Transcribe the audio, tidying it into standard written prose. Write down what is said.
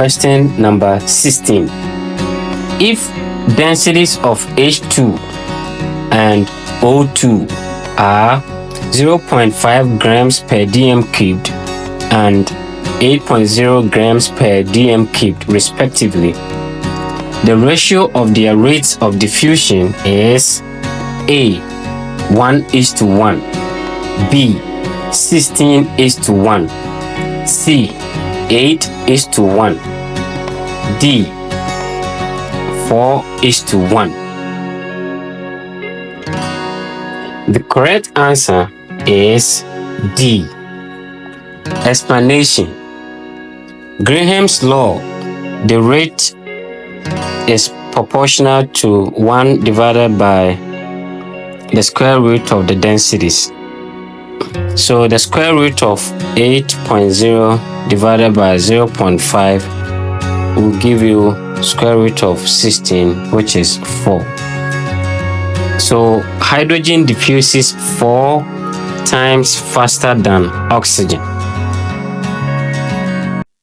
Question number 16. If densities of H2 and O2 are 0.5 grams per dm cubed and 8.0 grams per dm cubed respectively, the ratio of their rates of diffusion is A. 1:1, B. 16:1, C. 8:1, D. 4:1. The correct answer is D. Explanation. Graham's law, the rate is proportional to 1 divided by the square root of the densities. So the square root of 8.0 divided by 0.5 will give you square root of 16, which is 4. So hydrogen diffuses 4 times faster than oxygen.